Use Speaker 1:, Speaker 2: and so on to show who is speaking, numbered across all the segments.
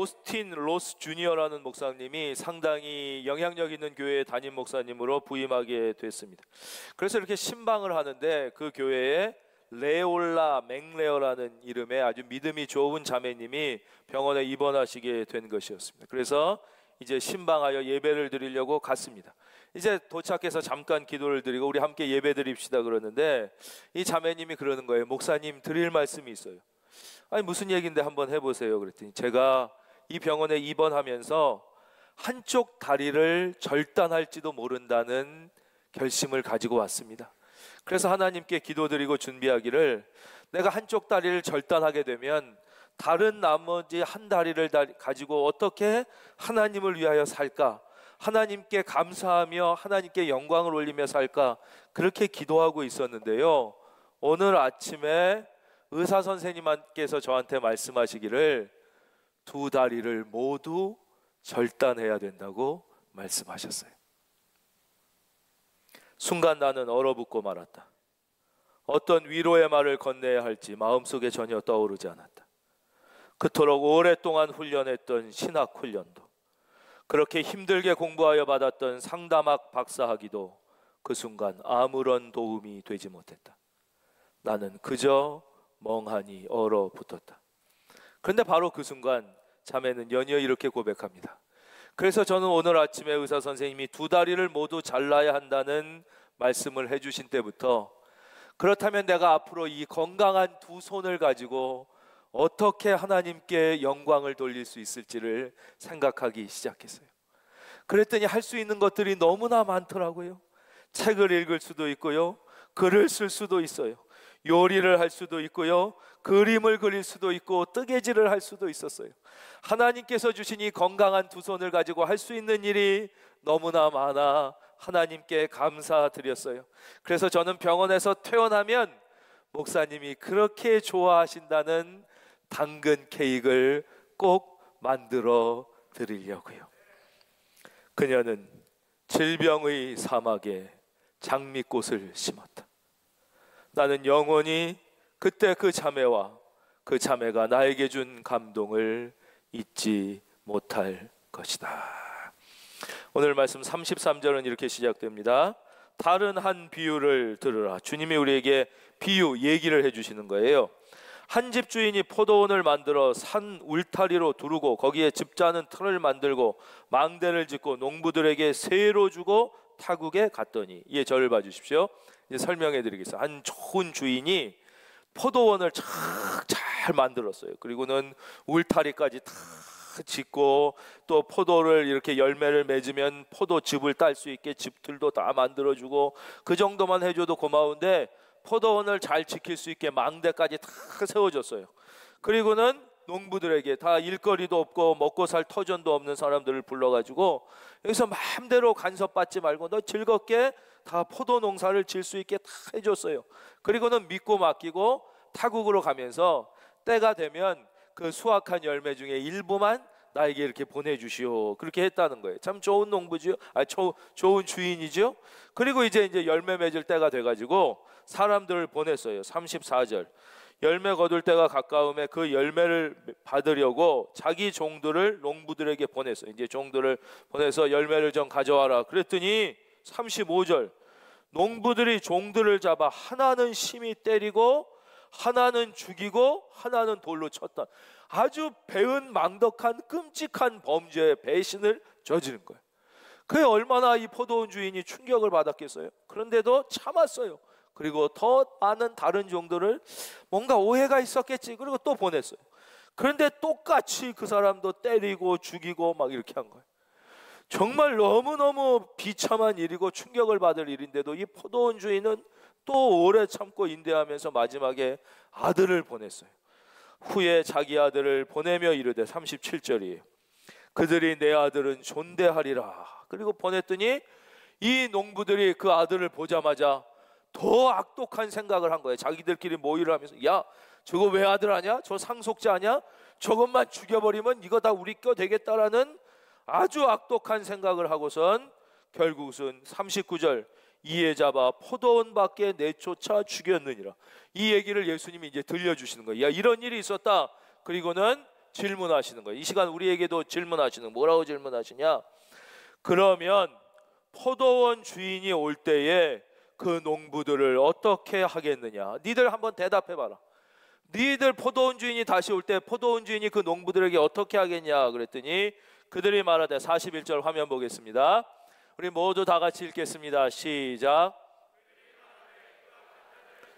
Speaker 1: 오스틴 로스 주니어라는 목사님이 상당히 영향력 있는 교회의 담임 목사님으로 부임하게 됐습니다. 그래서 이렇게 신방을 하는데 그 교회에 레올라 맥레어라는 이름의 아주 믿음이 좋은 자매님이 병원에 입원하시게 된 것이었습니다. 그래서 이제 신방하여 예배를 드리려고 갔습니다. 이제 도착해서 잠깐 기도를 드리고 우리 함께 예배 드립시다 그러는데 이 자매님이 그러는 거예요. 목사님, 드릴 말씀이 있어요. 아니 무슨 얘기인데 한번 해보세요. 그랬더니 제가 이 병원에 입원하면서 한쪽 다리를 절단할지도 모른다는 결심을 가지고 왔습니다. 그래서 하나님께 기도드리고 준비하기를 내가 한쪽 다리를 절단하게 되면 다른 나머지 한 다리를 가지고 어떻게 하나님을 위하여 살까, 하나님께 감사하며 하나님께 영광을 올리며 살까, 그렇게 기도하고 있었는데요, 오늘 아침에 의사 선생님께서 저한테 말씀하시기를 두 다리를 모두 절단해야 된다고 말씀하셨어요. 순간 나는 얼어붙고 말았다. 어떤 위로의 말을 건네야 할지 마음속에 전혀 떠오르지 않았다. 그토록 오랫동안 훈련했던 신학 훈련도, 그렇게 힘들게 공부하여 받았던 상담학 박사학위도 그 순간 아무런 도움이 되지 못했다. 나는 그저 멍하니 얼어붙었다. 그런데 바로 그 순간 자매는 연이어 이렇게 고백합니다. 그래서 저는 오늘 아침에 의사 선생님이 두 다리를 모두 잘라야 한다는 말씀을 해주신 때부터 그렇다면 내가 앞으로 이 건강한 두 손을 가지고 어떻게 하나님께 영광을 돌릴 수 있을지를 생각하기 시작했어요. 그랬더니 할 수 있는 것들이 너무나 많더라고요. 책을 읽을 수도 있고요, 글을 쓸 수도 있어요, 요리를 할 수도 있고요, 그림을 그릴 수도 있고 뜨개질을 할 수도 있었어요. 하나님께서 주신 이 건강한 두 손을 가지고 할 수 있는 일이 너무나 많아 하나님께 감사드렸어요. 그래서 저는 병원에서 퇴원하면 목사님이 그렇게 좋아하신다는 당근 케이크를 꼭 만들어 드리려고요. 그녀는 질병의 사막에 장미꽃을 심었다. 나는 영원히 그때 그 자매와 그 자매가 나에게 준 감동을 잊지 못할 것이다. 오늘 말씀 33절은 이렇게 시작됩니다. 다른 한 비유를 들으라. 주님이 우리에게 비유, 얘기를 해주시는 거예요. 한 집 주인이 포도원을 만들어 산 울타리로 두르고 거기에 집 짜는 틀을 만들고 망대를 짓고 농부들에게 세로 주고 타국에 갔더니, 예, 저를 봐주십시오. 이제 설명해 드리겠습니다. 한 좋은 주인이 포도원을 잘 만들었어요. 그리고는 울타리까지 다 짓고 또 포도를 이렇게 열매를 맺으면 포도즙을 딸 수 있게 즙들도 다 만들어주고, 그 정도만 해줘도 고마운데 포도원을 잘 지킬 수 있게 망대까지 다 세워줬어요. 그리고는 농부들에게, 다 일거리도 없고 먹고 살 터전도 없는 사람들을 불러가지고 여기서 마음대로 간섭받지 말고 너 즐겁게 다 포도 농사를 지을 수 있게 다 해줬어요. 그리고는 믿고 맡기고 타국으로 가면서 때가 되면 그 수확한 열매 중에 일부만 나에게 이렇게 보내주시오, 그렇게 했다는 거예요. 참 좋은 농부지요. 좋은 주인이죠. 그리고 이제 열매 맺을 때가 돼가지고 사람들을 보냈어요. 34절. 열매 거둘 때가 가까움에 그 열매를 받으려고 자기 종들을 농부들에게 보냈어요. 이제 종들을 보내서 열매를 좀 가져와라 그랬더니 35절. 농부들이 종들을 잡아 하나는 심히 때리고 하나는 죽이고 하나는 돌로 쳤다. 아주 배은망덕한 끔찍한 범죄의 배신을 저지른 거예요. 그게 얼마나 이 포도원 주인이 충격을 받았겠어요. 그런데도 참았어요. 그리고 더 많은 다른 종들을, 뭔가 오해가 있었겠지, 그리고 또 보냈어요. 그런데 똑같이 그 사람도 때리고 죽이고 막 이렇게 한 거예요. 정말 너무너무 비참한 일이고 충격을 받을 일인데도 이 포도원 주인은 또 오래 참고 인내하면서 마지막에 아들을 보냈어요. 후에 자기 아들을 보내며 이르되, 37절이에요. 그들이 내 아들은 존대하리라. 그리고 보냈더니 이 농부들이 그 아들을 보자마자 더 악독한 생각을 한 거예요. 자기들끼리 모의를 하면서, 야, 저거 왜 아들 아냐? 저 상속자 아냐? 저것만 죽여버리면 이거 다 우리 거 되겠다라는 아주 악독한 생각을 하고선 결국은 39절, 이에 잡아 포도원 밖에 내쫓아 죽였느니라. 이 얘기를 예수님이 이제 들려주시는 거예요. 야, 이런 일이 있었다. 그리고는 질문하시는 거예요. 이 시간 우리에게도 질문하시는, 뭐라고 질문하시냐? 그러면 포도원 주인이 올 때에 그 농부들을 어떻게 하겠느냐? 니들 한번 대답해봐라. 니들 포도원 주인이 다시 올 때 포도원 주인이 그 농부들에게 어떻게 하겠냐? 그랬더니 그들이 말하되, 41절 화면 보겠습니다. 우리 모두 다 같이 읽겠습니다. 시작.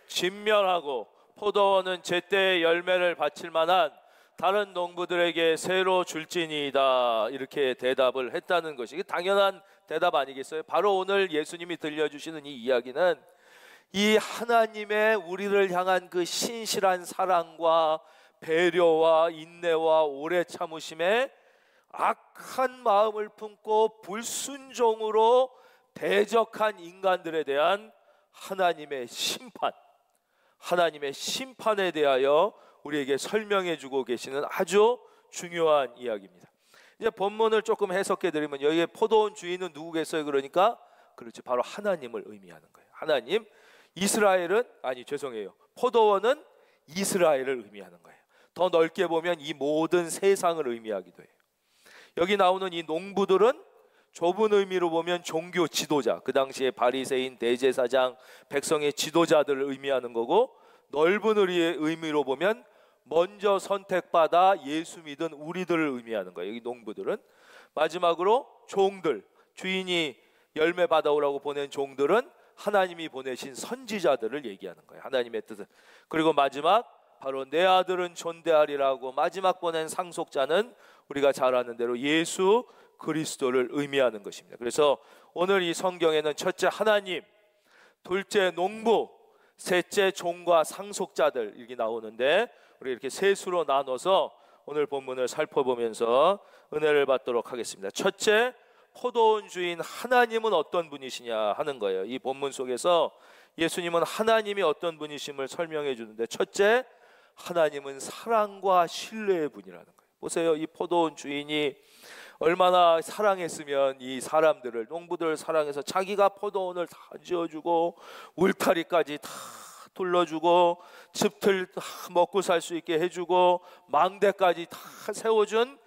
Speaker 1: 진멸하고 포도원은 제때의 열매를 바칠 만한 다른 농부들에게 새로 줄지니이다. 이렇게 대답을 했다는 것이 당연한 대답 아니겠어요? 바로 오늘 예수님이 들려주시는 이 이야기는 이 하나님의 우리를 향한 그 신실한 사랑과 배려와 인내와 오래 참으심에 악한 마음을 품고 불순종으로 대적한 인간들에 대한 하나님의 심판, 하나님의 심판에 대하여 우리에게 설명해 주고 계시는 아주 중요한 이야기입니다. 이제 본문을 조금 해석해 드리면, 여기에 포도원 주인은 누구겠어요? 그러니까 그렇지, 바로 하나님을 의미하는 거예요. 하나님. 이스라엘은, 아니 죄송해요, 포도원은 이스라엘을 의미하는 거예요. 더 넓게 보면 이 모든 세상을 의미하기도 해요. 여기 나오는 이 농부들은 좁은 의미로 보면 종교 지도자, 그 당시에 바리새인, 대제사장, 백성의 지도자들을 의미하는 거고, 넓은 의미로 보면 먼저 선택받아 예수 믿은 우리들을 의미하는 거예요. 여기 농부들은. 마지막으로 종들, 주인이 열매 받아오라고 보낸 종들은 하나님이 보내신 선지자들을 얘기하는 거예요. 하나님의 뜻은. 그리고 마지막, 바로 내 아들은 존대하리라고 마지막 보낸 상속자는 우리가 잘 아는 대로 예수 그리스도를 의미하는 것입니다. 그래서 오늘 이 성경에는 첫째 하나님, 둘째 농부, 셋째 종과 상속자들 이렇게 나오는데, 우리 이렇게 셋으로 나눠서 오늘 본문을 살펴보면서 은혜를 받도록 하겠습니다. 첫째, 포도원 주인 하나님은 어떤 분이시냐 하는 거예요. 이 본문 속에서 예수님은 하나님이 어떤 분이심을 설명해 주는데, 첫째, 하나님은 사랑과 신뢰의 분이라는 거예요. 보세요, 이 포도원 주인이 얼마나 사랑했으면 이 사람들을, 농부들을 사랑해서 자기가 포도원을 다 지어주고 울타리까지 다 둘러주고 즙들 다 먹고 살 수 있게 해주고 망대까지 다 세워준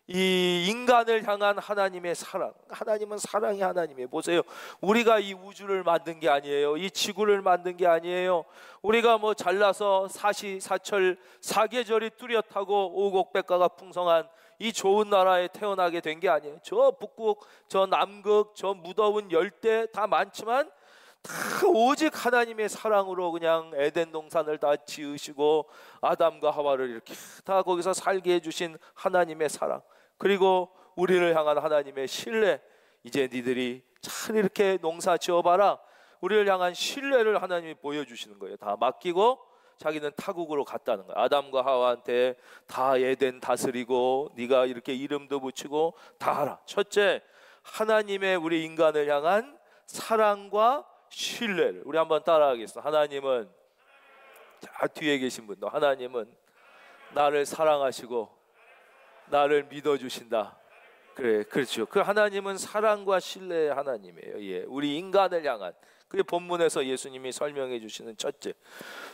Speaker 1: 이 인간을 향한 하나님의 사랑. 하나님은 사랑이 하나님이에요. 보세요, 우리가 이 우주를 만든 게 아니에요. 이 지구를 만든 게 아니에요. 우리가 뭐 잘나서 사시사철 사계절이 뚜렷하고 오곡백과가 풍성한 이 좋은 나라에 태어나게 된 게 아니에요. 저 북극, 저 남극, 저 무더운 열대 다 많지만 다 오직 하나님의 사랑으로 그냥 에덴 동산을 다 지으시고 아담과 하와를 이렇게 다 거기서 살게 해주신 하나님의 사랑, 그리고 우리를 향한 하나님의 신뢰. 이제 니들이 잘 이렇게 농사 지어봐라. 우리를 향한 신뢰를 하나님이 보여주시는 거예요. 다 맡기고 자기는 타국으로 갔다는 거예요. 아담과 하와한테 다 에덴 다스리고 네가 이렇게 이름도 붙이고 다 하라. 첫째, 하나님의 우리 인간을 향한 사랑과 신뢰를 우리 한번 따라하겠습니다. 하나님은, 자 뒤에 계신 분도, 하나님은 나를 사랑하시고 나를 믿어주신다. 그래, 그렇죠. 그 하나님은 사랑과 신뢰의 하나님이에요. 예, 우리 인간을 향한. 그게 본문에서 예수님이 설명해 주시는 첫째.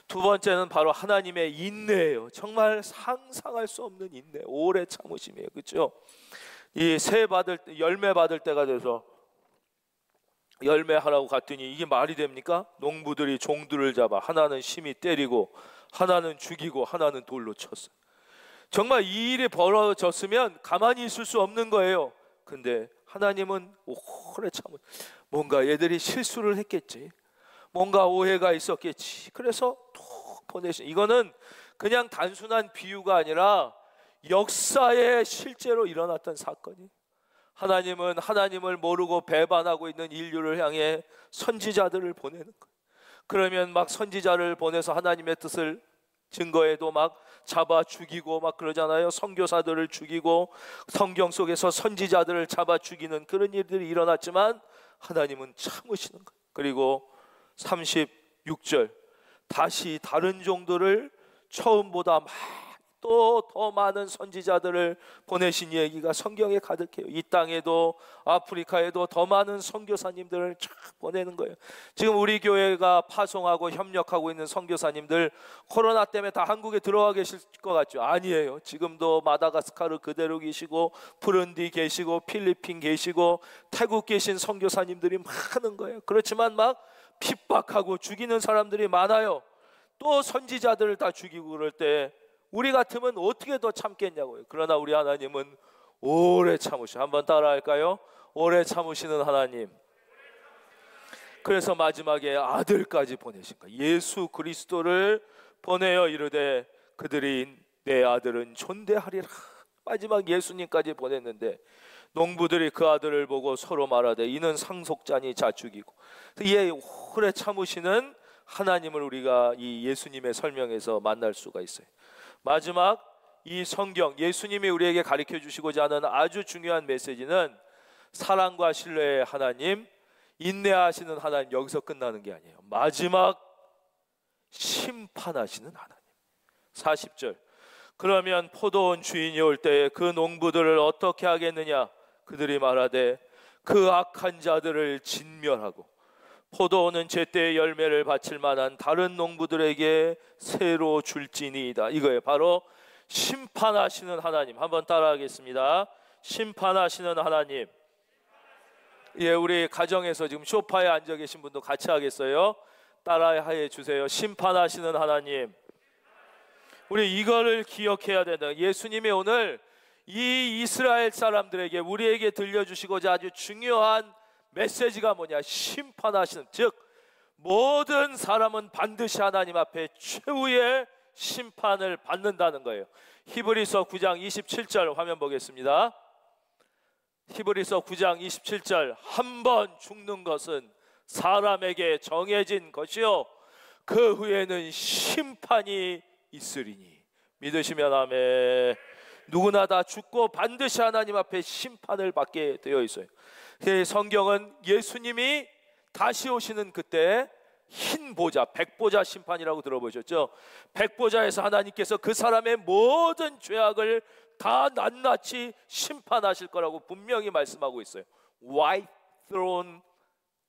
Speaker 1: 두 번째는 바로 하나님의 인내예요. 정말 상상할 수 없는 인내, 오래 참으심이에요. 그렇죠? 이 열매 받을 때가 돼서 열매하라고 갔더니 이게 말이 됩니까? 농부들이 종들을 잡아 하나는 심히 때리고 하나는 죽이고 하나는 돌로 쳤어요. 정말 이 일이 벌어졌으면 가만히 있을 수 없는 거예요. 근데 하나님은 오래 참은, 뭔가 얘들이 실수를 했겠지, 뭔가 오해가 있었겠지, 그래서 툭 보내신. 이거는 그냥 단순한 비유가 아니라 역사에 실제로 일어났던 사건이. 하나님은 하나님을 모르고 배반하고 있는 인류를 향해 선지자들을 보내는 거예요. 그러면 막 선지자를 보내서 하나님의 뜻을 증거에도 막 잡아 죽이고 막 그러잖아요. 선교사들을 죽이고 성경 속에서 선지자들을 잡아 죽이는 그런 일들이 일어났지만 하나님은 참으시는 거예요. 그리고 36절, 다시 다른 종들을 처음보다 많이 또 더 많은 선지자들을 보내신 얘기가 성경에 가득해요. 이 땅에도 아프리카에도 더 많은 선교사님들을 쫙 보내는 거예요. 지금 우리 교회가 파송하고 협력하고 있는 선교사님들 코로나 때문에 다 한국에 들어와 계실 것 같죠? 아니에요. 지금도 마다가스카르 그대로 계시고 부룬디 계시고 필리핀 계시고 태국 계신 선교사님들이 많은 거예요. 그렇지만 막 핍박하고 죽이는 사람들이 많아요. 또 선지자들을 다 죽이고 그럴 때 우리 같으면 어떻게 더 참겠냐고요. 그러나 우리 하나님은 오래 참으셔. 한번 따라 할까요? 오래 참으시는 하나님. 그래서 마지막에 아들까지 보내신 거예요. 예수 그리스도를 보내어 이르되 그들이 내 아들은 존대하리라. 마지막 예수님까지 보냈는데 농부들이 그 아들을 보고 서로 말하되 이는 상속자니 자축이고. 이 오래 참으시는 하나님을 우리가 이 예수님의 설명에서 만날 수가 있어요. 마지막 이 성경 예수님이 우리에게 가르쳐 주시고자 하는 아주 중요한 메시지는 사랑과 신뢰의 하나님, 인내하시는 하나님. 여기서 끝나는 게 아니에요. 마지막 심판하시는 하나님. 40절. 그러면 포도원 주인이 올 때에 그 농부들을 어떻게 하겠느냐? 그들이 말하되 그 악한 자들을 진멸하고 포도원은 제때의 열매를 바칠 만한 다른 농부들에게 새로 줄지니이다. 이거예요. 바로 심판하시는 하나님. 한번 따라하겠습니다. 심판하시는 하나님. 예, 우리 가정에서 지금 소파에 앉아 계신 분도 같이 하겠어요? 따라해 주세요. 심판하시는 하나님. 우리 이거를 기억해야 된다. 예수님이 오늘 이 이스라엘 사람들에게 우리에게 들려주시고자 아주 중요한 메시지가 뭐냐? 심판하시는, 즉 모든 사람은 반드시 하나님 앞에 최후의 심판을 받는다는 거예요. 히브리서 9장 27절 화면 보겠습니다. 히브리서 9장 27절. 한 번 죽는 것은 사람에게 정해진 것이요 그 후에는 심판이 있으리니. 믿으시면 아멘. 누구나 다 죽고 반드시 하나님 앞에 심판을 받게 되어 있어요. 성경은 예수님이 다시 오시는 그때 흰 보좌, 백보자 심판이라고 들어보셨죠? 백보자에서 하나님께서 그 사람의 모든 죄악을 다 낱낱이 심판하실 거라고 분명히 말씀하고 있어요. White Throne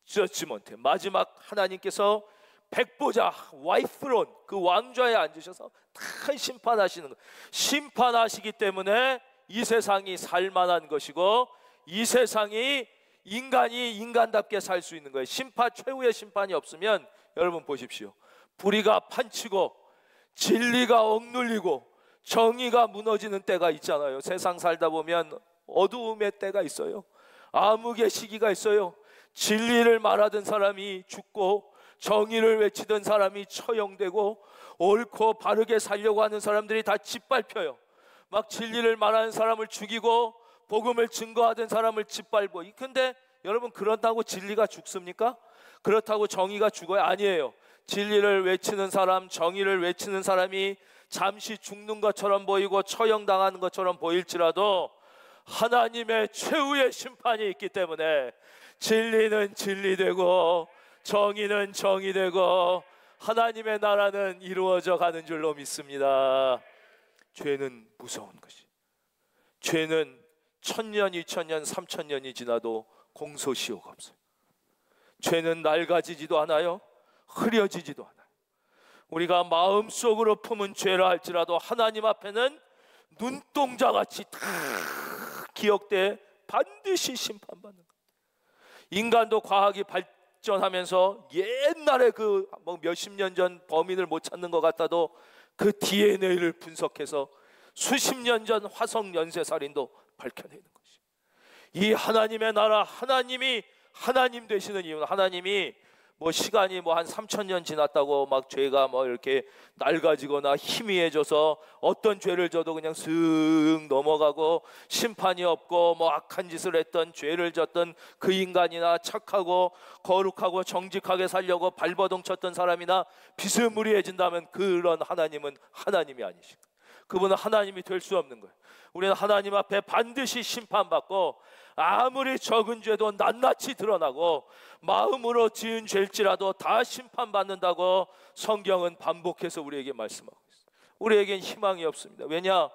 Speaker 1: Judgment. 마지막 하나님께서 백보자, White Throne, 그 왕좌에 앉으셔서 다 심판하시는 거예요. 심판하시기 때문에 이 세상이 살만한 것이고 이 세상이 인간이 인간답게 살 수 있는 거예요. 최후의 심판이 없으면 여러분 보십시오. 불의가 판치고 진리가 억눌리고 정의가 무너지는 때가 있잖아요. 세상 살다 보면 어두움의 때가 있어요. 암흑의 시기가 있어요. 진리를 말하던 사람이 죽고 정의를 외치던 사람이 처형되고 옳고 바르게 살려고 하는 사람들이 다 짓밟혀요. 막 진리를 말하는 사람을 죽이고 복음을 증거하던 사람을 짓밟고. 근데 여러분 그런다고 진리가 죽습니까? 그렇다고 정의가 죽어요? 아니에요. 진리를 외치는 사람, 정의를 외치는 사람이 잠시 죽는 것처럼 보이고 처형당하는 것처럼 보일지라도 하나님의 최후의 심판이 있기 때문에 진리는 진리되고 정의는 정의되고 하나님의 나라는 이루어져 가는 줄로 믿습니다. 죄는 무서운 것이. 죄는 1000년, 2000년, 3000년이 지나도 공소시효가 없어요. 죄는 낡아지지도 않아요. 흐려지지도 않아요. 우리가 마음속으로 품은 죄라 할지라도 하나님 앞에는 눈동자같이 다 기억돼 반드시 심판받는 거예요. 인간도 과학이 발전하면서 옛날에 그 몇십 년 전 범인을 못 찾는 것 같아도 그 DNA를 분석해서 수십 년 전 화성 연쇄살인도 밝혀내는 것이. 이 하나님의 나라, 하나님이 하나님 되시는 이유는 하나님이 시간이 한 3000년 지났다고 막 죄가 이렇게 낡아지거나 희미해져서 어떤 죄를 져도 그냥 슥 넘어가고 심판이 없고 악한 짓을 했던 죄를 졌던 그 인간이나 착하고 거룩하고 정직하게 살려고 발버둥 쳤던 사람이나 비스무리해진다면 그런 하나님은 하나님이 아니시고 그분은 하나님이 될 수 없는 거예요. 우리는 하나님 앞에 반드시 심판받고 아무리 적은 죄도 낱낱이 드러나고 마음으로 지은 죄일지라도 다 심판받는다고 성경은 반복해서 우리에게 말씀하고 있어요. 우리에겐 희망이 없습니다. 왜냐?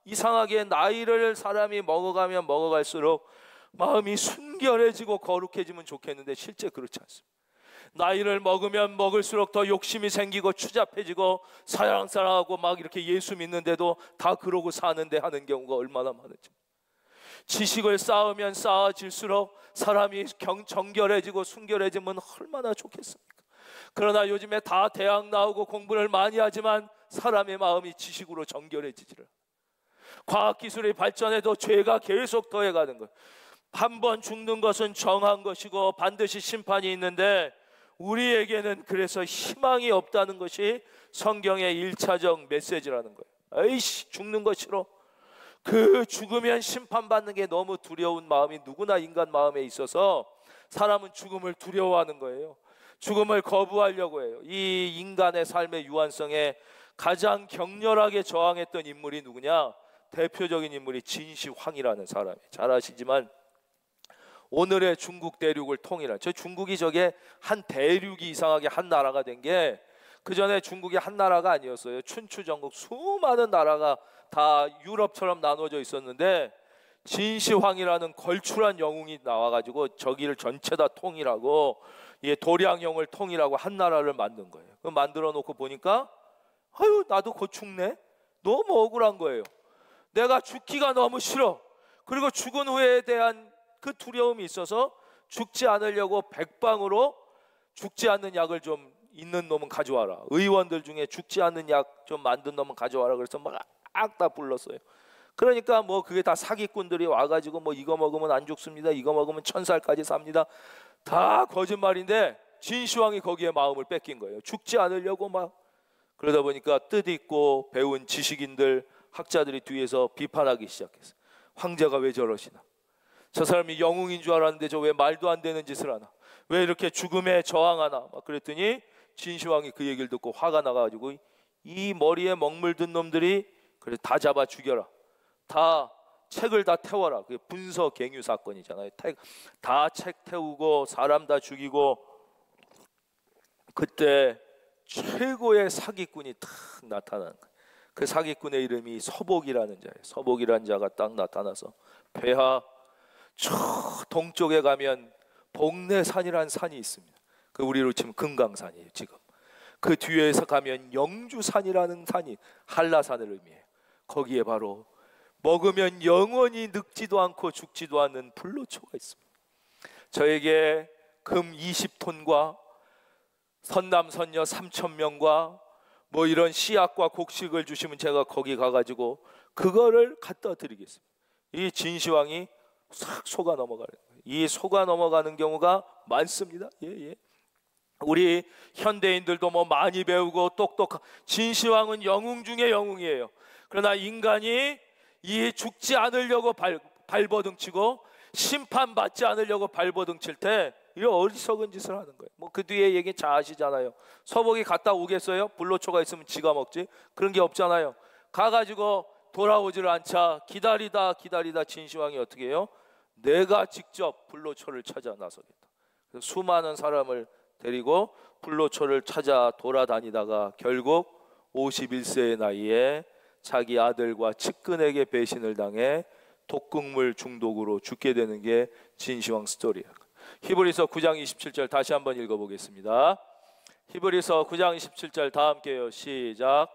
Speaker 1: 이상하게 나이를 사람이 먹어가면 먹어갈수록 마음이 순결해지고 거룩해지면 좋겠는데 실제 그렇지 않습니다. 나이를 먹으면 먹을수록 더 욕심이 생기고 추잡해지고 사랑사랑하고 막 이렇게 예수 믿는데도 다 그러고 사는데 하는 경우가 얼마나 많은지. 지식을 쌓으면 쌓아질수록 사람이 정결해지고 순결해지면 얼마나 좋겠습니까? 그러나 요즘에 다 대학 나오고 공부를 많이 하지만 사람의 마음이 지식으로 정결해지지를. 과학기술이 발전해도 죄가 계속 더해가는 거예요. 한 번 죽는 것은 정한 것이고 반드시 심판이 있는데 우리에게는 그래서 희망이 없다는 것이 성경의 1차적 메시지라는 거예요. 에이씨, 죽는 거 싫어. 그 죽으면 심판받는 게 너무 두려운 마음이 누구나 인간 마음에 있어서 사람은 죽음을 두려워하는 거예요. 죽음을 거부하려고 해요. 이 인간의 삶의 유한성에 가장 격렬하게 저항했던 인물이 누구냐? 대표적인 인물이 진시황이라는 사람이에요. 잘 아시지만 오늘의 중국 대륙을 통일한, 저 중국이 저게 한 대륙이 이상하게 한 나라가 된 게 그 전에 중국이 한 나라가 아니었어요. 춘추 전국 수많은 나라가 다 유럽처럼 나눠져 있었는데 진시황이라는 걸출한 영웅이 나와가지고 저기를 전체 다 통일하고 도량령을 통일하고 한 나라를 만든 거예요. 그 만들어 놓고 보니까 아유, 나도 곧 죽네. 너무 억울한 거예요. 내가 죽기가 너무 싫어. 그리고 죽은 후에 대한 그 두려움이 있어서 죽지 않으려고 백방으로 죽지 않는 약을 좀 있는 놈은 가져와라. 의원들 중에 죽지 않는 약 좀 만든 놈은 가져와라. 그래서 막 다 불렀어요. 그러니까 뭐 그게 다 사기꾼들이 와가지고 뭐 이거 먹으면 안 죽습니다. 이거 먹으면 1000살까지 삽니다. 다 거짓말인데 진시황이 거기에 마음을 뺏긴 거예요. 죽지 않으려고 막. 그러다 보니까 뜻있고 배운 지식인들, 학자들이 뒤에서 비판하기 시작했어요. 황제가 왜 저러시나? 저 사람이 영웅인 줄 알았는데 저 왜 말도 안 되는 짓을 하나? 왜 이렇게 죽음에 저항하나? 막 그랬더니 진시황이 그 얘기를 듣고 화가 나가지고 이 머리에 먹물든 놈들이 그래 다 잡아 죽여라. 다 책을 다 태워라. 그게 분서갱유 사건이잖아요. 다 책 태우고 사람 다 죽이고. 그때 최고의 사기꾼이 탁 나타나는 거예요. 그 사기꾼의 이름이 서복이라는 자예요. 서복이라는 자가 딱 나타나서 폐하 저 동쪽에 가면 복례산이라는 산이 있습니다. 그 우리로 치면 금강산이에요. 지금 그 뒤에서 가면 영주산이라는 산이 한라산을 의미해요. 거기에 바로 먹으면 영원히 늙지도 않고 죽지도 않는 불로초가 있습니다. 저에게 금 20톤과 선남 선녀 3000명과 뭐 이런 씨앗과 곡식을 주시면 제가 거기 가가지고 그거를 갖다 드리겠습니다. 이 진시황이 싹 속아 넘어가는 거예요. 이 속아 넘어가는 경우가 많습니다. 예. 우리 현대인들도 뭐 많이 배우고 똑똑한 진시황은 영웅 중에 영웅이에요. 그러나 인간이 이 죽지 않으려고 발버둥치고 심판받지 않으려고 발버둥칠 때 이런 어리석은 짓을 하는 거예요. 뭐 그 뒤에 얘기 잘 아시잖아요. 서복이 갔다 오겠어요? 불로초가 있으면 지가 먹지. 그런 게 없잖아요. 가가지고 돌아오지를 않자 기다리다 진시황이 어떻게 해요? 내가 직접 불로초를 찾아 나서겠다. 그래서 수많은 사람을 데리고 불로초를 찾아 돌아다니다가 결국 51세의 나이에 자기 아들과 측근에게 배신을 당해 독극물 중독으로 죽게 되는 게 진시황 스토리예요. 히브리서 9장 27절 다시 한번 읽어보겠습니다. 히브리서 9장 27절 다 함께요. 시작.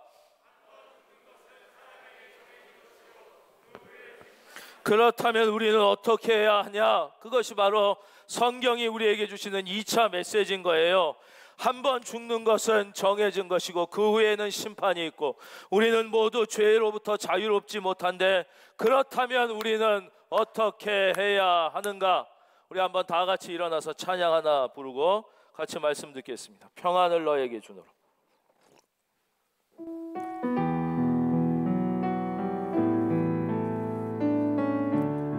Speaker 1: 그렇다면 우리는 어떻게 해야 하냐? 그것이 바로 성경이 우리에게 주시는 2차 메시지인 거예요. 한 번 죽는 것은 정해진 것이고 그 후에는 심판이 있고 우리는 모두 죄로부터 자유롭지 못한데 그렇다면 우리는 어떻게 해야 하는가? 우리 한번 다 같이 일어나서 찬양 하나 부르고 같이 말씀 듣겠습니다. 평안을 너에게 주노라.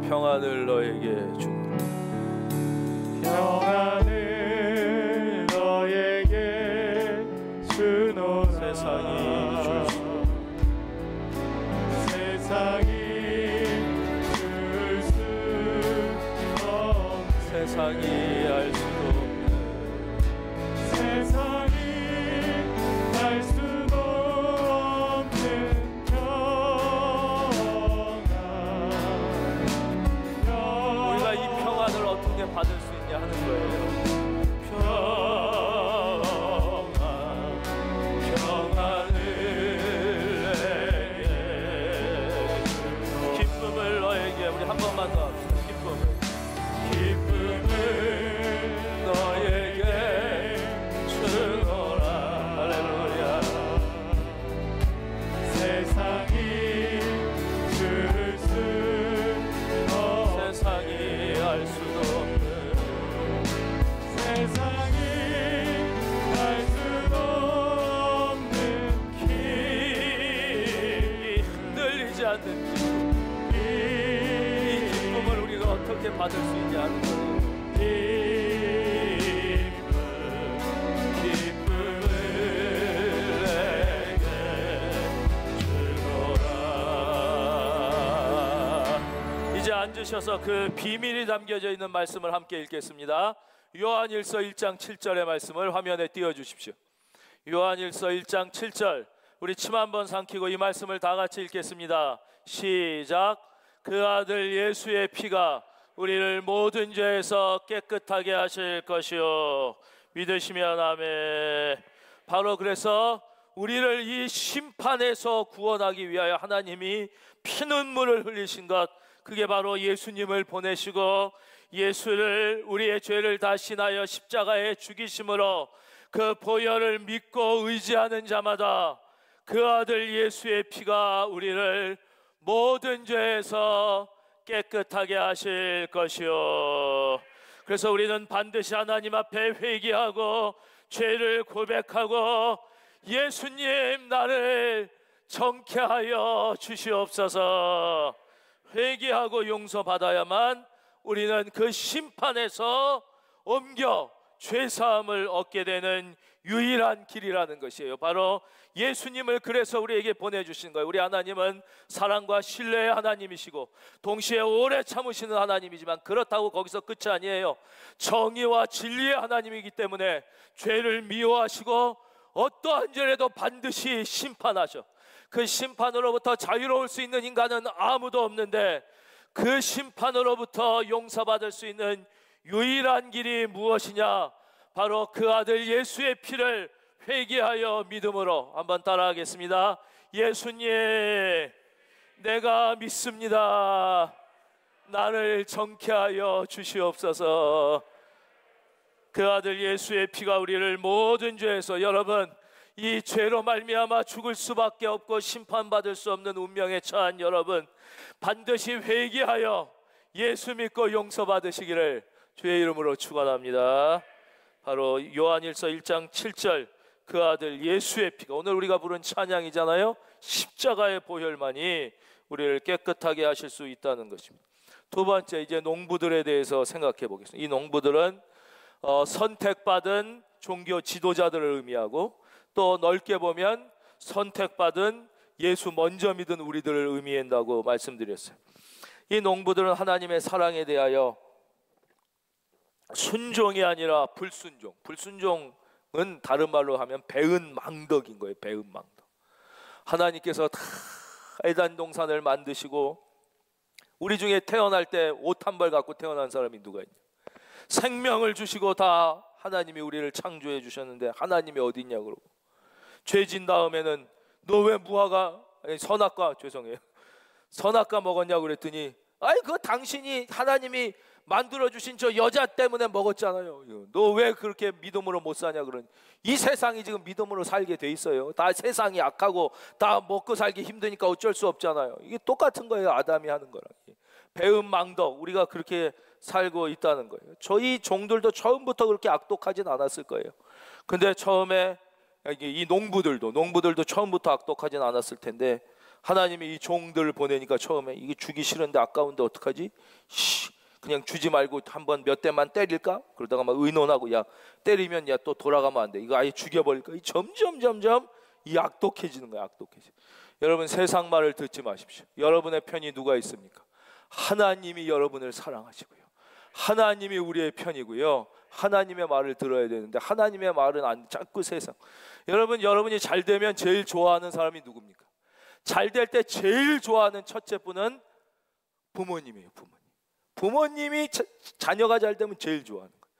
Speaker 1: 평안을 너에게 주노라.
Speaker 2: 평안을 너에게 주노라.
Speaker 1: 세상이 줄 수 없는 세상이 알 수도 없는
Speaker 2: 세상이 알 수도 없는
Speaker 1: 받을 수 있게 하는 거예요.
Speaker 2: 기쁨을 내게 주노라.
Speaker 1: 이제 앉으셔서 그 비밀이 담겨져 있는 말씀을 함께 읽겠습니다. 요한일서 1장 7절의 말씀을 화면에 띄워주십시오. 요한일서 1장 7절, 우리 침 한번 삼키고 이 말씀을 다 같이 읽겠습니다. 시작. 그 아들 예수의 피가 우리를 모든 죄에서 깨끗하게 하실 것이요. 믿으시면 아멘. 바로 그래서 우리를 이 심판에서 구원하기 위하여 하나님이 피눈물을 흘리신 것, 그게 바로 예수님을 보내시고 예수를, 우리의 죄를 다 신하여 십자가에 죽이심으로 그 보혈을 믿고 의지하는 자마다 그 아들 예수의 피가 우리를 모든 죄에서 깨끗하게 하실 것이요. 그래서 우리는 반드시 하나님 앞에 회개하고 죄를 고백하고 예수님 나를 정케하여 주시옵소서, 회개하고 용서받아야만 우리는 그 심판에서 옮겨 죄사함을 얻게 되는 유일한 길이라는 것이에요. 바로 예수님을 그래서 우리에게 보내주신 거예요. 우리 하나님은 사랑과 신뢰의 하나님이시고 동시에 오래 참으시는 하나님이지만 그렇다고 거기서 끝이 아니에요. 정의와 진리의 하나님이기 때문에 죄를 미워하시고 어떠한 죄라도 반드시 심판하셔. 그 심판으로부터 자유로울 수 있는 인간은 아무도 없는데 그 심판으로부터 용서받을 수 있는 유일한 길이 무엇이냐? 바로 그 아들 예수의 피를 회개하여 믿음으로. 한번 따라하겠습니다. 예수님, 내가 믿습니다. 나를 정케하여 주시옵소서. 그 아들 예수의 피가 우리를 모든 죄에서, 여러분 이 죄로 말미암아 죽을 수밖에 없고 심판받을 수 없는 운명에 처한 여러분, 반드시 회개하여 예수 믿고 용서받으시기를 주의 이름으로 축원합니다. 바로 요한일서 1장 7절, 그 아들 예수의 피가, 오늘 우리가 부른 찬양이잖아요. 십자가의 보혈만이 우리를 깨끗하게 하실 수 있다는 것입니다. 두 번째, 이제 농부들에 대해서 생각해 보겠습니다. 이 농부들은 선택받은 종교 지도자들을 의미하고, 또 넓게 보면 선택받은 예수 먼저 믿은 우리들을 의미한다고 말씀드렸어요. 이 농부들은 하나님의 사랑에 대하여 순종이 아니라 불순종, 불순종은 다른 말로 하면 배은망덕인 거예요. 배은망덕. 하나님께서 다 에덴 동산을 만드시고 우리 중에 태어날 때 옷 한 벌 갖고 태어난 사람이 누가 있냐? 생명을 주시고 다 하나님이 우리를 창조해 주셨는데 하나님이 어디 있냐고 그러고, 죄진 다음에는 너 왜 선악과, 죄송해요, 선악과 먹었냐고 그랬더니, 아이 그거 당신이 하나님이 만들어주신 저 여자 때문에 먹었잖아요. 너 왜 그렇게 믿음으로 못 사냐 그러니, 이 세상이 지금 믿음으로 살게 돼 있어요. 다 세상이 악하고 다 먹고 살기 힘드니까 어쩔 수 없잖아요. 이게 똑같은 거예요. 아담이 하는 거랑. 배은망덕, 우리가 그렇게 살고 있다는 거예요. 저희 종들도 처음부터 그렇게 악독하진 않았을 거예요. 근데 처음에 이 농부들도 처음부터 악독하진 않았을 텐데 하나님이 이 종들을 보내니까 처음에 이게 주기 싫은데 아까운데 어떡하지? 그냥 주지 말고 한번 몇 대만 때릴까? 그러다가 막 의논하고, 야 때리면 야 또 돌아가면 안 돼, 이거 아예 죽여버릴까? 점점 이 악독해지는 거야. 악독해져. 여러분 세상 말을 듣지 마십시오. 여러분의 편이 누가 있습니까? 하나님이 여러분을 사랑하시고요, 하나님이 우리의 편이고요, 하나님의 말을 들어야 되는데 하나님의 말은 안, 자꾸 세상. 여러분이 잘 되면 제일 좋아하는 사람이 누굽니까? 잘 될 때 제일 좋아하는 첫째 분은 부모님이에요. 부모님이 자녀가 잘 되면 제일 좋아하는 거예요.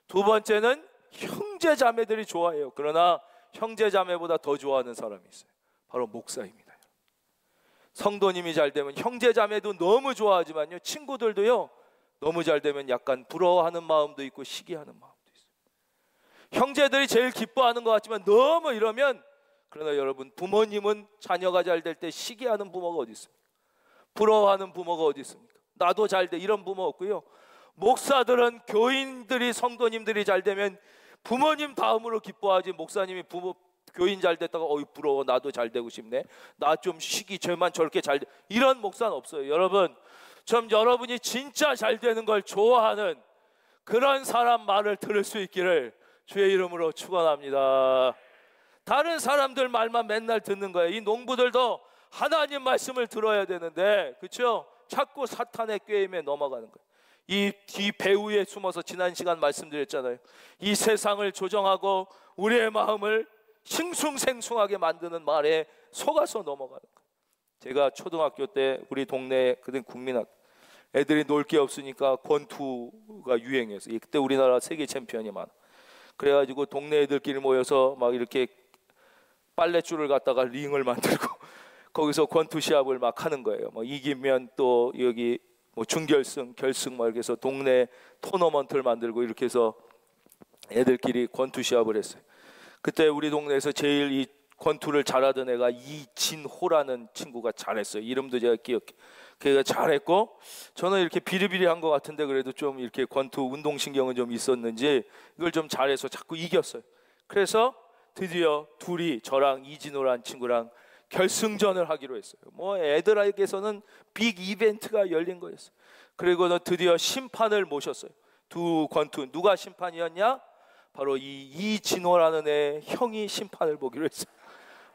Speaker 1: 두 번째는 형제 자매들이 좋아해요. 그러나 형제 자매보다 더 좋아하는 사람이 있어요. 바로 목사입니다. 성도님이 잘 되면 형제 자매도 너무 좋아하지만요, 친구들도요 너무 잘 되면 약간 부러워하는 마음도 있고 시기하는 마음도 있어요. 형제들이 제일 기뻐하는 것 같지만 너무 이러면, 그러나 여러분 부모님은 자녀가 잘 될 때 시기하는 부모가 어디 있습니까? 부러워하는 부모가 어디 있습니까? 나도 잘 돼, 이런 부모 없고요. 목사들은 교인들이, 성도님들이 잘 되면 부모님 다음으로 기뻐하지, 목사님이 교인 잘 됐다가 어이 부러워, 나도 잘 되고 싶네, 나 좀 시기, 쟤만 저렇게 잘 돼, 이런 목사는 없어요. 여러분 좀 여러분이 진짜 잘 되는 걸 좋아하는 그런 사람 말을 들을 수 있기를 주의 이름으로 축원합니다. 다른 사람들 말만 맨날 듣는 거예요. 이 농부들도 하나님 말씀을 들어야 되는데, 그렇죠? 자꾸 사탄의 꾀임에 넘어가는 거예요. 이 뒤 배후에 숨어서 지난 시간 말씀드렸잖아요. 이 세상을 조정하고 우리의 마음을 싱숭생숭하게 만드는 말에 속아서 넘어가는 거예요. 제가 초등학교 때 우리 동네에 그때 국민학교 애들이 놀 게 없으니까 권투가 유행해서, 그때 우리나라 세계 챔피언이 많아. 그래가지고 동네 애들끼리 모여서 막 이렇게 빨랫줄을 갖다가 링을 만들고 거기서 권투 시합을 막 하는 거예요. 뭐 이기면 또 여기 뭐 준결승, 결승 막 이렇게 해서 동네 토너먼트를 만들고 이렇게 해서 애들끼리 권투 시합을 했어요. 그때 우리 동네에서 제일 이 권투를 잘하던 애가 이진호라는 친구가 잘했어요. 이름도 제가 기억해. 걔가 잘했고, 저는 이렇게 비리비리한 것 같은데 그래도 좀 이렇게 권투 운동신경은 좀 있었는지 이걸 좀 잘해서 자꾸 이겼어요. 그래서 드디어 둘이, 저랑 이진호라는 친구랑 결승전을 하기로 했어요. 뭐 애들에게서는 빅 이벤트가 열린 거였어요. 그리고는 드디어 심판을 모셨어요. 두 권투 누가 심판이었냐? 바로 이 이진호라는 애 형이 심판을 보기로 했어요.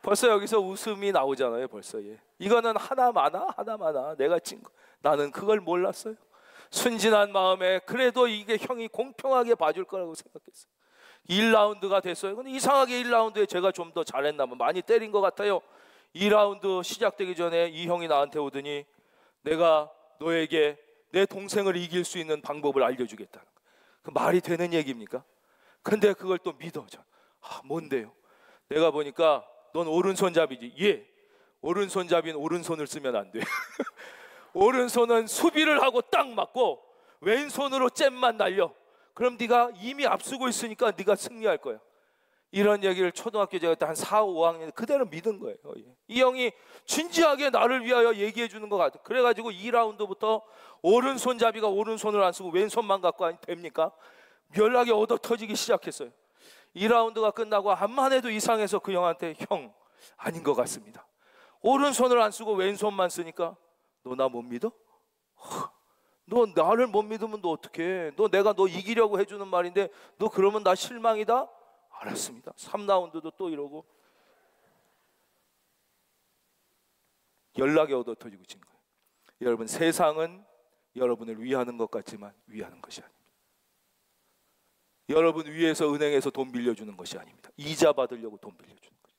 Speaker 1: 벌써 여기서 웃음이 나오잖아요. 벌써 이거는 하나 많아 내가 진 거. 나는 그걸 몰랐어요. 순진한 마음에 그래도 이게 형이 공평하게 봐줄 거라고 생각했어요. 1라운드가 됐어요. 근데 이상하게 1라운드에 제가 좀 더 잘했나 봐. 많이 때린 것 같아요. 2라운드 시작되기 전에 이 형이 나한테 오더니 내가 너에게 내 동생을 이길 수 있는 방법을 알려주겠다는 거예요. 그 말이 되는 얘기입니까? 근데 그걸 또 믿어. 뭔데요? 내가 보니까 넌 오른손잡이지. 예. 오른손잡이는 오른손을 쓰면 안 돼. 오른손은 수비를 하고 딱 맞고 왼손으로 잽만 날려. 그럼 네가 이미 앞서고 있으니까 네가 승리할 거야. 이런 얘기를 초등학교 제가 한 4, 5학년 그대로 믿은 거예요. 이 형이 진지하게 나를 위하여 얘기해 주는 것 같아. 그래가지고 2라운드부터 오른손잡이가 오른손을 안 쓰고 왼손만 갖고 하니 됩니까? 연락이 얻어 터지기 시작했어요. 2라운드가 끝나고 암만 해도 이상해서 그 형한테 형 아닌 것 같습니다. 오른손을 안 쓰고 왼손만 쓰니까 너 나 못 믿어? 너 나를 못 믿으면 너 어떡해? 내가 너 이기려고 해주는 말인데 너 그러면 나 실망이다? 알았습니다. 3라운드도 또 이러고 연락이 얻어 터지고 진 거예요. 여러분, 세상은 여러분을 위하는 것 같지만 위하는 것이 아닙니다. 여러분 위해서 은행에서 돈 빌려주는 것이 아닙니다. 이자 받으려고 돈 빌려주는 거예요.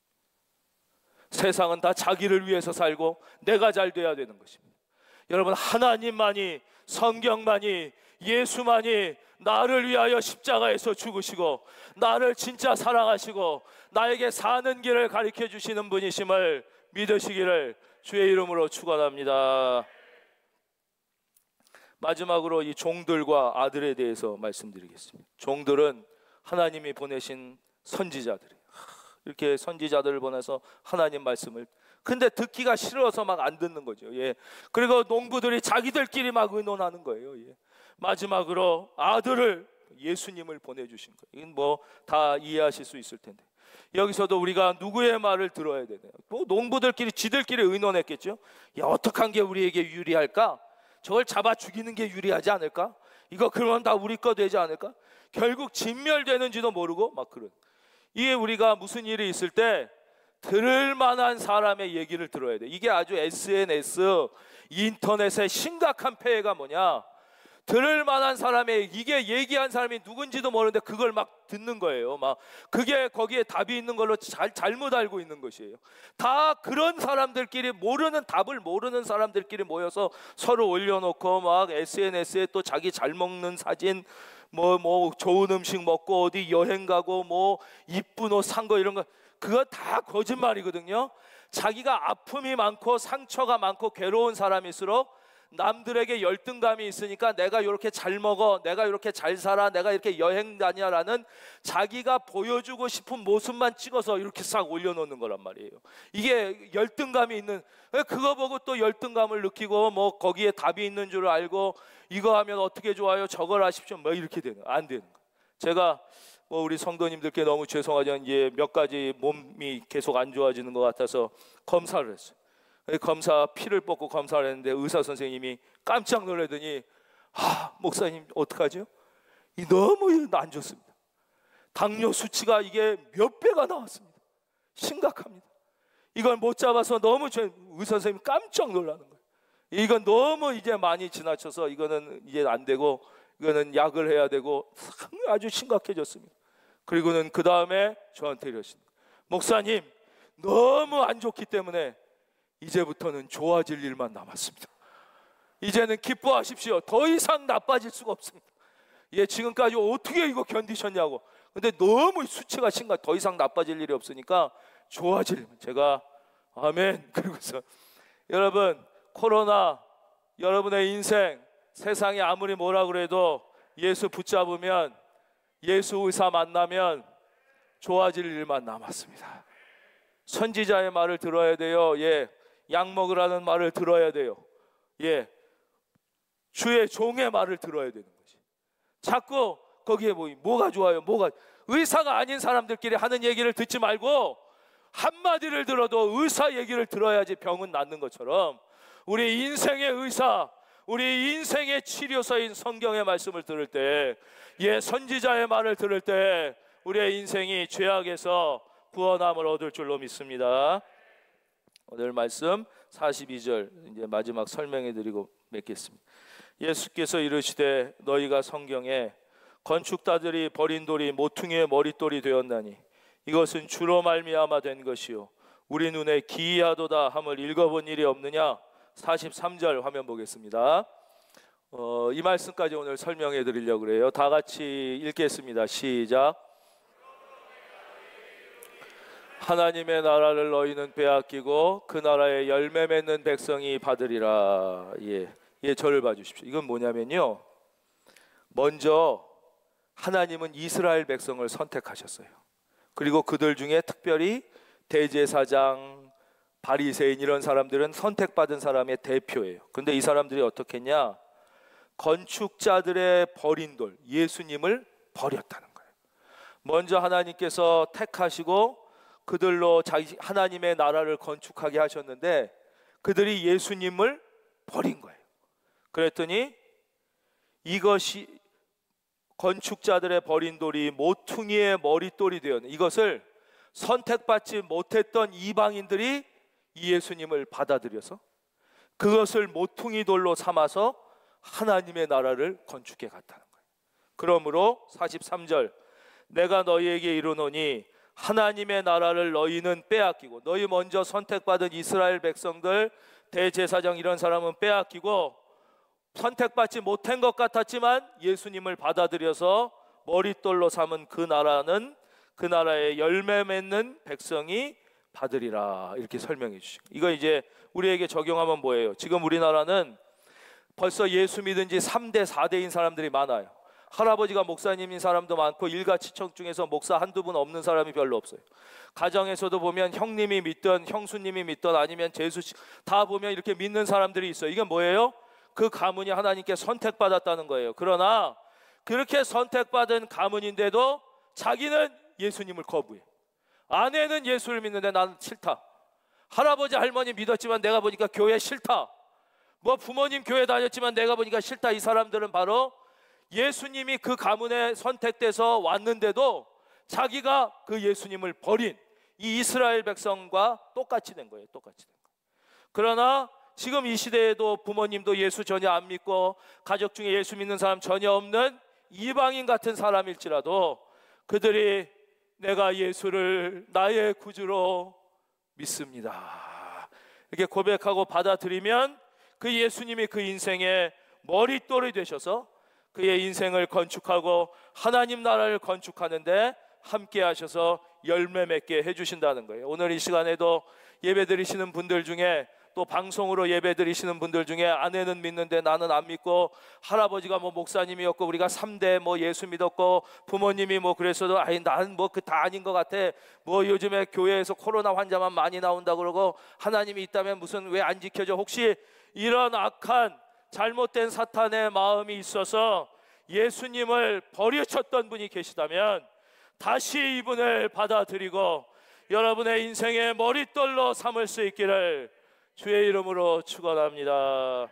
Speaker 1: 세상은 다 자기를 위해서 살고 내가 잘 돼야 되는 것입니다. 여러분, 하나님만이, 성경만이, 예수만이 나를 위하여 십자가에서 죽으시고 나를 진짜 사랑하시고 나에게 사는 길을 가르쳐 주시는 분이심을 믿으시기를 주의 이름으로 축원합니다. 마지막으로 이 종들과 아들에 대해서 말씀드리겠습니다. 종들은 하나님이 보내신 선지자들이에요. 이렇게 선지자들을 보내서 하나님 말씀을, 근데 듣기가 싫어서 막 안 듣는 거죠. 그리고 농부들이 자기들끼리 막 의논하는 거예요. 마지막으로 아들을, 예수님을 보내주신 거예요. 이건 뭐 다 이해하실 수 있을 텐데, 여기서도 우리가 누구의 말을 들어야 되나요? 뭐 농부들끼리 지들끼리 의논했겠죠. 야, 어떻게 한 게 우리에게 유리할까? 저걸 잡아 죽이는 게 유리하지 않을까? 이거 그러면 다 우리 거 되지 않을까? 결국 진멸되는지도 모르고 막 그런. 이게 우리가 무슨 일이 있을 때 들을 만한 사람의 얘기를 들어야 돼. 이게 아주 SNS, 인터넷의 심각한 폐해가 뭐냐? 들을 만한 사람의, 이게 얘기한 사람이 누군지도 모르는데 그걸 막 듣는 거예요. 막 그게 거기에 답이 있는 걸로 잘못 알고 있는 것이에요. 다 그런 사람들끼리, 모르는 답을 모르는 사람들끼리 모여서 서로 올려놓고 막 SNS에 또 자기 잘 먹는 사진, 뭐 좋은 음식 먹고 어디 여행 가고 뭐 이쁜 옷 산 거 이런 거, 그거 다 거짓말이거든요. 자기가 아픔이 많고 상처가 많고 괴로운 사람일수록 남들에게 열등감이 있으니까 내가 이렇게 잘 먹어, 내가 이렇게 잘 살아, 내가 이렇게 여행 다녀라는 자기가 보여주고 싶은 모습만 찍어서 이렇게 싹 올려놓는 거란 말이에요. 이게 열등감이 있는, 그거 보고 또 열등감을 느끼고 뭐 거기에 답이 있는 줄 알고 이거 하면 어떻게 좋아요, 저걸 하십시오, 뭐 이렇게 안 되는 거예요. 제가 뭐 우리 성도님들께 너무 죄송하지만 이제 몇 가지 몸이 계속 안 좋아지는 것 같아서 검사를 했어요. 검사 피를 뽑고 검사를 했는데 의사 선생님이 깜짝 놀라더니 목사님 어떡하죠? 이 너무 안 좋습니다. 당뇨 수치가 이게 몇 배가 나왔습니다. 심각합니다. 이걸 못 잡아서 너무 의사 선생님이 깜짝 놀라는 거예요. 이건 너무 이제 많이 지나쳐서 이거는 이제 안 되고 이거는 약을 해야 되고 아주 심각해졌습니다. 그리고는 그 다음에 저한테 이러십니다. 목사님 너무 안 좋기 때문에 이제부터는 좋아질 일만 남았습니다. 이제는 기뻐하십시오. 더 이상 나빠질 수가 없습니다. 지금까지 어떻게 이거 견디셨냐고. 근데 너무 수치가 심각, 더 이상 나빠질 일이 없으니까 좋아질 일. 제가 아멘. 그러고서 여러분, 코로나 여러분의 인생, 세상이 아무리 뭐라 그래도 예수 붙잡으면, 예수 의사 만나면 좋아질 일만 남았습니다. 선지자의 말을 들어야 돼요. 약 먹으라는 말을 들어야 돼요. 주의 종의 말을 들어야 되는 거지. 자꾸 거기에 뭐가 좋아요? 의사가 아닌 사람들끼리 하는 얘기를 듣지 말고 한마디를 들어도 의사 얘기를 들어야지 병은 낫는 것처럼 우리 인생의 의사, 우리 인생의 치료서인 성경의 말씀을 들을 때, 선지자의 말을 들을 때 우리의 인생이 죄악에서 구원함을 얻을 줄로 믿습니다. 오늘 말씀 42절 이제 마지막 설명해 드리고 맺겠습니다. 예수께서 이르시되 너희가 성경에 건축자들이 버린 돌이 모퉁이의 머릿돌이 되었나니 이것은 주로 말미암아 된 것이요 우리 눈에 기이하도다 함을 읽어본 일이 없느냐. 43절 화면 보겠습니다. 이 말씀까지 오늘 설명해 드리려고 그래요. 다 같이 읽겠습니다. 시작. 하나님의 나라를 너희는 빼앗기고 그 나라에 열매 맺는 백성이 받으리라. 저를 봐주십시오. 이건 뭐냐면요, 먼저 하나님은 이스라엘 백성을 선택하셨어요. 그리고 그들 중에 특별히 대제사장, 바리새인 이런 사람들은 선택받은 사람의 대표예요. 그런데 이 사람들이 어떻게 했냐? 건축자들의 버린 돌, 예수님을 버렸다는 거예요. 먼저 하나님께서 택하시고 그들로 하나님의 나라를 건축하게 하셨는데 그들이 예수님을 버린 거예요. 그랬더니 이것이 건축자들의 버린 돌이 모퉁이의 머릿돌이 되었는, 이것을 선택받지 못했던 이방인들이 이 예수님을 받아들여서 그것을 모퉁이 돌로 삼아서 하나님의 나라를 건축해 갔다는 거예요. 그러므로 43절 내가 너희에게 이르노니 하나님의 나라를 너희는 빼앗기고, 너희 먼저 선택받은 이스라엘 백성들, 대제사장 이런 사람은 빼앗기고 선택받지 못한 것 같았지만 예수님을 받아들여서 머릿돌로 삼은 그 나라는 그 나라의 열매 맺는 백성이 받으리라. 이렇게 설명해 주시고, 이거 이제 우리에게 적용하면 뭐예요? 지금 우리나라는 벌써 예수 믿은 지 3대 4대인 사람들이 많아요. 할아버지가 목사님인 사람도 많고 일가치청 중에서 목사 한두 분 없는 사람이 별로 없어요. 가정에서도 보면 형님이 믿던 형수님이 믿던 아니면 재수씨 다 보면 이렇게 믿는 사람들이 있어요. 이게 뭐예요? 그 가문이 하나님께 선택받았다는 거예요. 그러나 그렇게 선택받은 가문인데도 자기는 예수님을 거부해. 아내는 예수를 믿는데 나는 싫다. 할아버지 할머니 믿었지만 내가 보니까 교회 싫다. 부모님 교회 다녔지만 내가 보니까 싫다. 이 사람들은 바로 예수님이 그 가문에 선택돼서 왔는데도 자기가 그 예수님을 버린 이 이스라엘 백성과 똑같이 된 거예요. 똑같이 된 거예요. 그러나 지금 이 시대에도 부모님도 예수 전혀 안 믿고 가족 중에 예수 믿는 사람 전혀 없는 이방인 같은 사람일지라도 그들이 내가 예수를 나의 구주로 믿습니다. 이렇게 고백하고 받아들이면 그 예수님이 그 인생의 머릿돌이 되셔서 그의 인생을 건축하고 하나님 나라를 건축하는데 함께 하셔서 열매 맺게 해주신다는 거예요. 오늘 이 시간에도 예배 드리시는 분들 중에, 또 방송으로 예배 드리시는 분들 중에 아내는 믿는데 나는 안 믿고, 할아버지가 목사님이었고 우리가 3대 예수 믿었고 부모님이 그랬어도 나는 그 다 아닌 것 같아. 요즘에 교회에서 코로나 환자만 많이 나온다 그러고 하나님이 있다면 무슨 왜 안 지켜져. 혹시 이런 악한 잘못된 사탄의 마음이 있어서 예수님을 버려쳤던 분이 계시다면 다시 이분을 받아들이고 여러분의 인생의 머릿돌로 삼을 수 있기를 주의 이름으로 축원합니다.